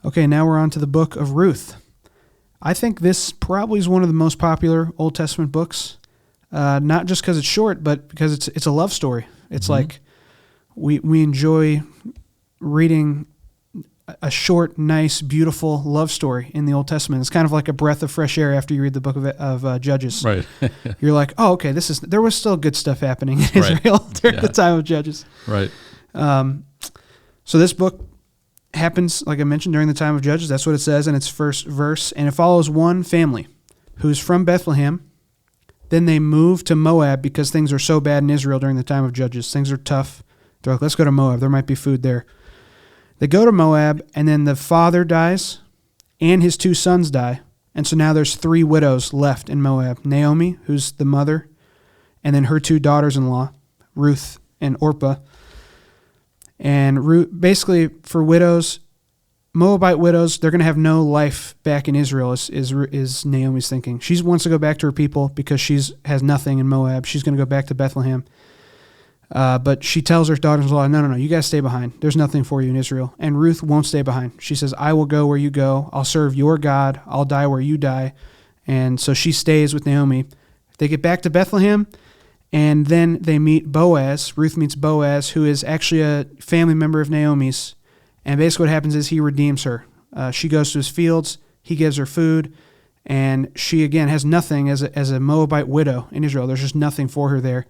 Okay, now we're on to the Book of Ruth. I think this probably is one of the most popular Old Testament books, not just because it's short, but because it's a love story. It's like we enjoy reading a short, nice, beautiful love story in the Old Testament. It's kind of like a breath of fresh air after you read the book of Judges. Right. You're like, oh, okay, there was still good stuff happening in Israel during the time of Judges. Right. So this book happens, like I mentioned, during the time of Judges. That's what it says in its first verse. And it follows one family who's from Bethlehem. Then they move to Moab because things are so bad in Israel during the time of Judges. Things are tough. They're like, let's go to Moab. There might be food there. They go to Moab, and then the father dies, and his 2 sons die. And so now there's 3 widows left in Moab. Naomi, who's the mother, and then her 2 daughters-in-law, Ruth and Orpah. And Ruth, basically, for widows, Moabite widows, they're going to have no life back in Israel, is Naomi's thinking. She wants to go back to her people because she has nothing in Moab. She's going to go back to Bethlehem. But she tells her daughters-in-law, no, you guys stay behind. There's nothing for you in Israel. And Ruth won't stay behind. She says, I will go where you go. I'll serve your God. I'll die where you die. And so she stays with Naomi. They get back to Bethlehem, and then they meet Boaz. Ruth meets Boaz, who is actually a family member of Naomi's. And basically what happens is he redeems her. She goes to his fields. He gives her food. And she, again, has nothing as a Moabite widow in Israel. There's just nothing for her there.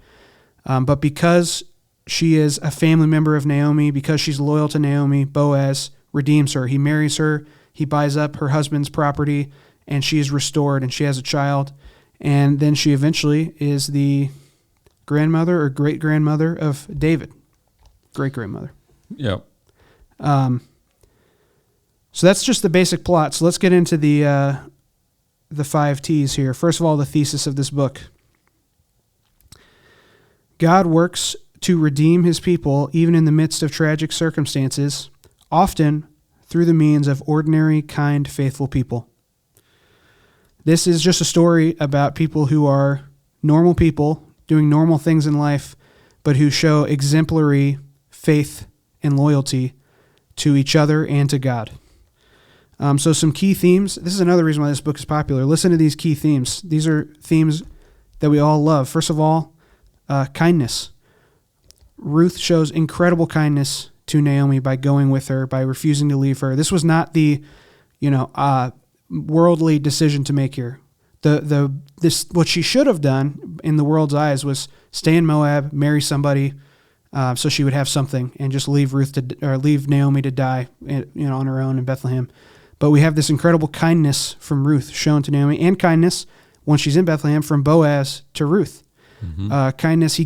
But because she is a family member of Naomi, because she's loyal to Naomi, Boaz redeems her. He marries her. He buys up her husband's property, and she is restored, and she has a child. And then she eventually is the grandmother or great-grandmother of David. Great-grandmother. Yep. So that's just the basic plot. So let's get into the 5 T's here. First of all, the thesis of this book. God works to redeem his people even in the midst of tragic circumstances, often through the means of ordinary, kind, faithful people. This is just a story about people who are normal people doing normal things in life, but who show exemplary faith and loyalty to each other and to God. So some key themes. This is another reason why this book is popular. Listen to these key themes. These are themes that we all love. First of all, kindness. Ruth shows incredible kindness to Naomi by going with her, by refusing to leave her. This was not the, worldly decision to make here. What she should have done in the world's eyes was stay in Moab, marry somebody, so she would have something, and just leave leave Naomi to die, on her own in Bethlehem. But we have this incredible kindness from Ruth shown to Naomi, and kindness when she's in Bethlehem from Boaz to Ruth. Mm-hmm. Kindness, he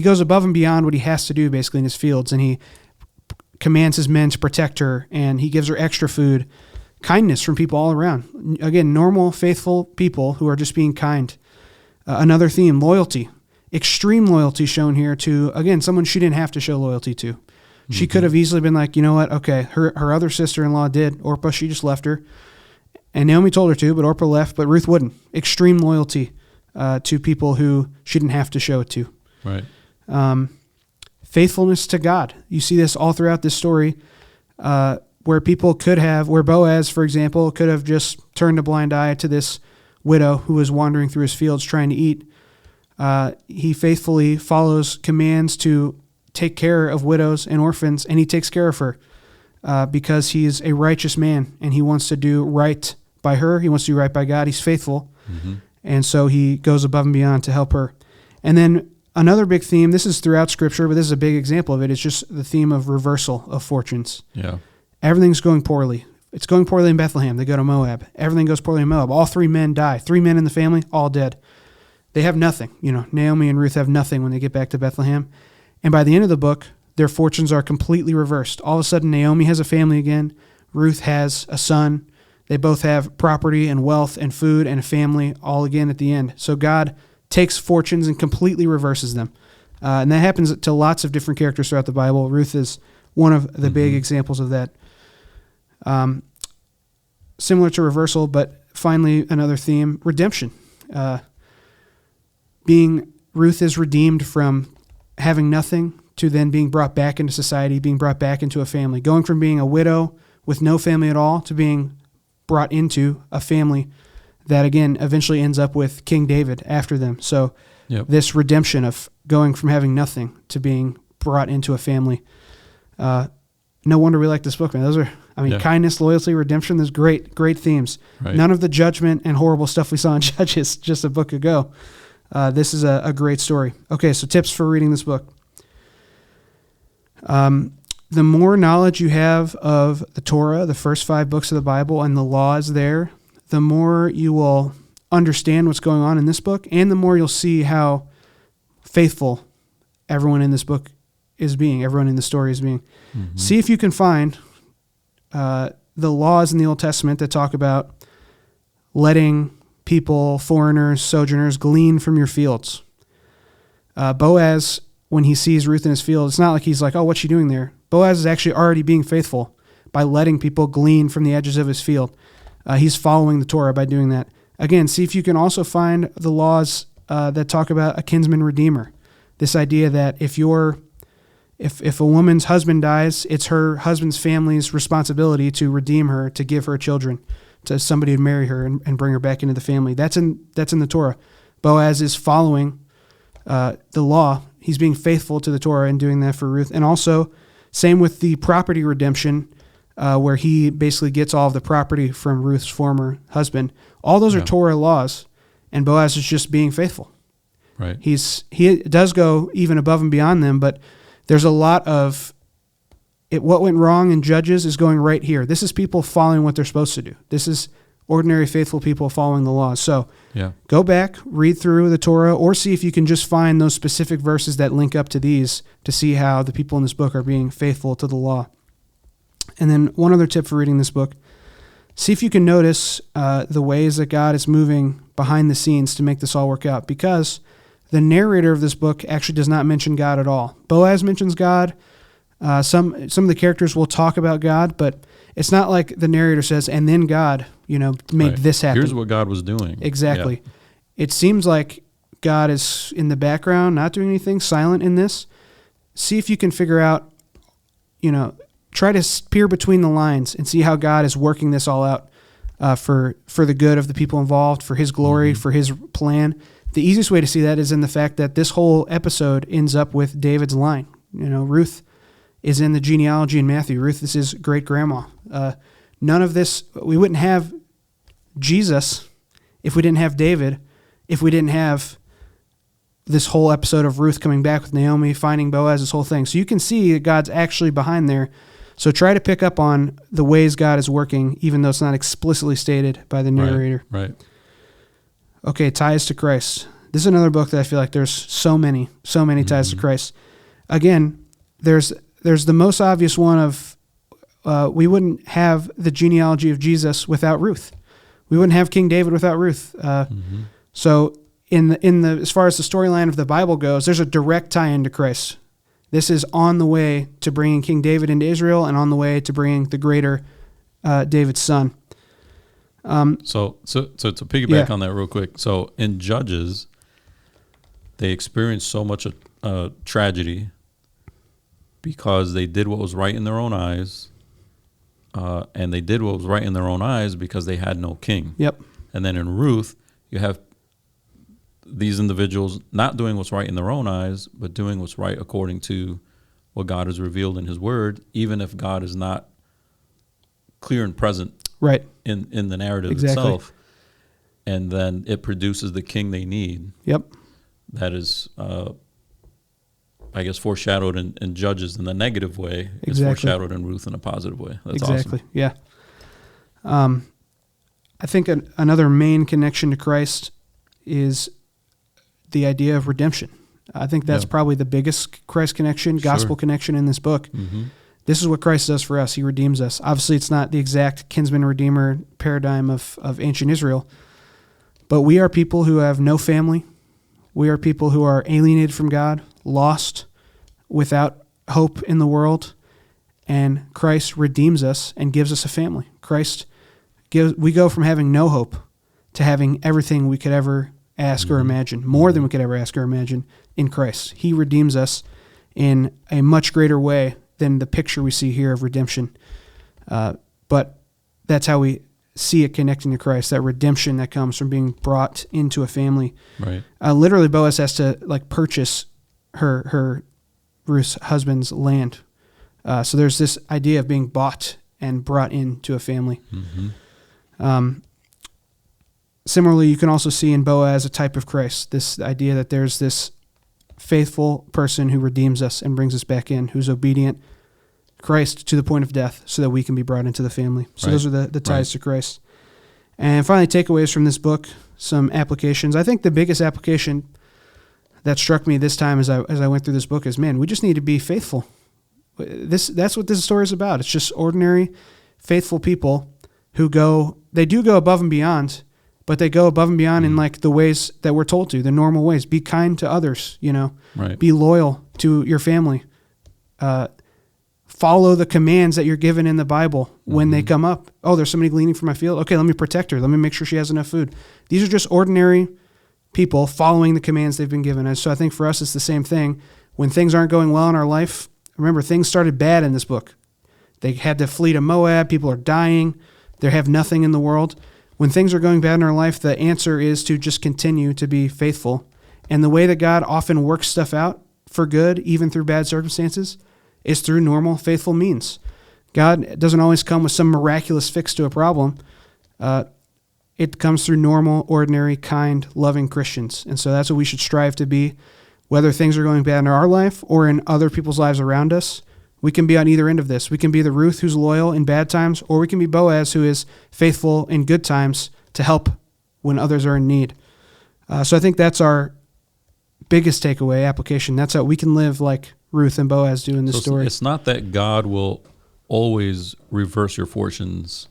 goes above and beyond what he has to do basically in his fields, and he commands his men to protect her, and he gives her extra food. Kindness from people all around. Again, normal, faithful people who are just being kind. Another theme, loyalty. Extreme loyalty shown here to, again, someone she didn't have to show loyalty to. Mm-hmm. She could have easily been like, you know what, okay, her other sister-in-law did. Orpah, she just left her. And Naomi told her to, but Orpah left, but Ruth wouldn't. Extreme loyalty to people who she didn't have to show it to. Right. Faithfulness to God. You see this all throughout this story, where Boaz, for example, could have just turned a blind eye to this widow who was wandering through his fields trying to eat. He faithfully follows commands to take care of widows and orphans, and he takes care of her because he is a righteous man, and he wants to do right by her. He wants to do right by God. He's faithful. Mm-hmm. And so he goes above and beyond to help her. And then another big theme, this is throughout Scripture, but this is a big example of it. It's just the theme of reversal of fortunes. Yeah. Everything's going poorly. It's going poorly in Bethlehem. They go to Moab. Everything goes poorly in Moab. All 3 men die. 3 men in the family, all dead. They have nothing. Naomi and Ruth have nothing when they get back to Bethlehem. And by the end of the book, their fortunes are completely reversed. All of a sudden, Naomi has a family again. Ruth has a son. They both have property and wealth and food and a family all again at the end. So God takes fortunes and completely reverses them. And that happens to lots of different characters throughout the Bible. Ruth is one of the big examples of that. Similar to reversal, but finally another theme, redemption. Ruth is redeemed from having nothing to then being brought back into society, being brought back into a family, going from being a widow with no family at all to being brought into a family that, again, eventually ends up with King David after them. So this redemption of going from having nothing to being brought into a family. No wonder we like this book, man. Those are, kindness, loyalty, redemption. There's great themes. Right. None of the judgment and horrible stuff we saw in Judges just a book ago. This is a great story. Okay, so tips for reading this book. The more knowledge you have of the Torah, the first 5 books of the Bible, and the laws there, the more you will understand what's going on in this book, and the more you'll see how faithful everyone in this book is being, everyone in the story is being. Mm-hmm. See if you can find the laws in the Old Testament that talk about letting people, foreigners, sojourners, glean from your fields. Boaz, when he sees Ruth in his field, it's not like he's like, oh, what's she doing there? Boaz is actually already being faithful by letting people glean from the edges of his field. He's following the Torah by doing that. Again, see if you can also find the laws that talk about a kinsman redeemer. This idea that if a woman's husband dies, it's her husband's family's responsibility to redeem her, to give her children to somebody who'd marry her and bring her back into the family. That's in the Torah. Boaz is following the law. He's being faithful to the Torah and doing that for Ruth. And also, same with the property redemption, where he basically gets all of the property from Ruth's former husband. All those are Torah laws, and Boaz is just being faithful. Right. He does go even above and beyond them, but there's a lot of what went wrong in Judges is going right here. This is people following what they're supposed to do. This is ordinary, faithful people following the laws. So go back, read through the Torah, or see if you can just find those specific verses that link up to these to see how the people in this book are being faithful to the law. And then one other tip for reading this book, see if you can notice the ways that God is moving behind the scenes to make this all work out, because the narrator of this book actually does not mention God at all. Boaz mentions God. Some of the characters will talk about God, but it's not like the narrator says, and then God, made this happen. Here's what God was doing. Exactly. Yeah. It seems like God is in the background, not doing anything, silent in this. See if you can figure out, try to peer between the lines and see how God is working this all out for the good of the people involved, for his glory, for his plan. The easiest way to see that is in the fact that this whole episode ends up with David's line. Ruth is in the genealogy in Matthew. Ruth is his great-grandma. None of this, we wouldn't have Jesus if we didn't have David, if we didn't have this whole episode of Ruth coming back with Naomi, finding Boaz, this whole thing. So you can see that God's actually behind there. So try to pick up on the ways God is working, even though it's not explicitly stated by the narrator. Right. Okay, ties to Christ. This is another book that I feel like there's so many ties to Christ. Again, there's the most obvious one of we wouldn't have the genealogy of Jesus without Ruth. We wouldn't have King David without Ruth. So in the as far as the storyline of the Bible goes, there's a direct tie into Christ. This is on the way to bringing King David into Israel and on the way to bringing the greater David's son. So to piggyback on that real quick. So in Judges, they experienced so much tragedy because they did what was right in their own eyes, and they did what was right in their own eyes because they had no king. Yep. And then in Ruth, you have these individuals not doing what's right in their own eyes, but doing what's right according to what God has revealed in his word, even if God is not clear and present in the narrative itself. And then it produces the king they need. Yep. That is, I guess, foreshadowed in Judges in the negative way. It's foreshadowed in Ruth in a positive way. That's awesome. Yeah. I think another main connection to Christ is the idea of redemption. I think that's probably the biggest Christ connection, gospel connection in this book. This is what Christ does for us. He redeems us. Obviously, it's not the exact kinsman-redeemer paradigm of ancient Israel, but we are people who have no family. We are people who are alienated from God, lost, without hope in the world, and Christ redeems us and gives us a family. We go from having no hope to having everything we could ever ask or imagine, more than we could ever ask or imagine in Christ. He redeems us in a much greater way than the picture we see here of redemption. but that's how we see it connecting to Christ, that redemption that comes from being brought into a family. Right. Literally, Boaz has to like purchase her Ruth's husband's land. So there's this idea of being bought and brought into a family. Mm-hmm. Similarly, you can also see in Boaz a type of Christ, this idea that there's this faithful person who redeems us and brings us back in, who's obedient, Christ to the point of death, so that we can be brought into the family. So those are the ties to Christ. And finally, takeaways from this book, some applications. I think the biggest application that struck me this time as I went through this book is, man, we just need to be faithful. That's what this story is about. It's just ordinary, faithful people who do go above and beyond, but they go above and beyond in like the ways that we're told to, the normal ways. Be kind to others, Right. Be loyal to your family. Follow the commands that you're given in the Bible when they come up. Oh, there's somebody gleaning from my field. Okay, let me protect her. Let me make sure she has enough food. These are just ordinary people following the commands they've been given. And so I think for us, it's the same thing. When things aren't going well in our life, remember, things started bad in this book. They had to flee to Moab. People are dying. They have nothing in the world. When things are going bad in our life, the answer is to just continue to be faithful. And the way that God often works stuff out for good, even through bad circumstances, is through normal, faithful means. God doesn't always come with some miraculous fix to a problem. It comes through normal, ordinary, kind, loving Christians. And so that's what we should strive to be, whether things are going bad in our life or in other people's lives around us. We can be on either end of this. We can be the Ruth who's loyal in bad times, or we can be Boaz who is faithful in good times to help when others are in need. So I think that's our biggest takeaway application. That's how we can live like Ruth and Boaz do in this story. It's not that God will always reverse your fortunes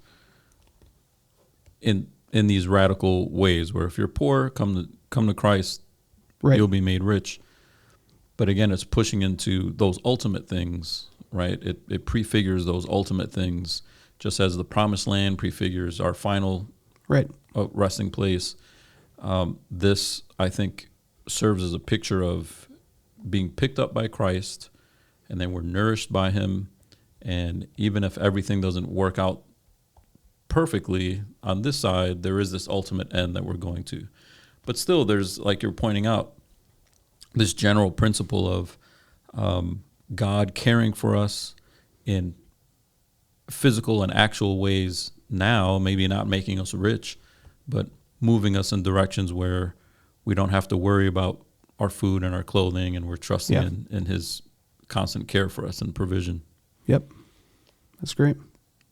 in these radical ways, where if you're poor, come to Christ, Right. You'll be made rich. But again, it's pushing into those ultimate things, right? It prefigures those ultimate things, just as the promised land prefigures our final Right. resting place. This, I think, serves as a picture of being picked up by Christ, and then we're nourished by him. And even if everything doesn't work out perfectly on this side, there is this ultimate end that we're going to. But still, there's, like you're pointing out, this general principle of God caring for us in physical and actual ways now, maybe not making us rich, but moving us in directions where we don't have to worry about our food and our clothing, and we're trusting in his constant care for us and provision. Yep. That's great.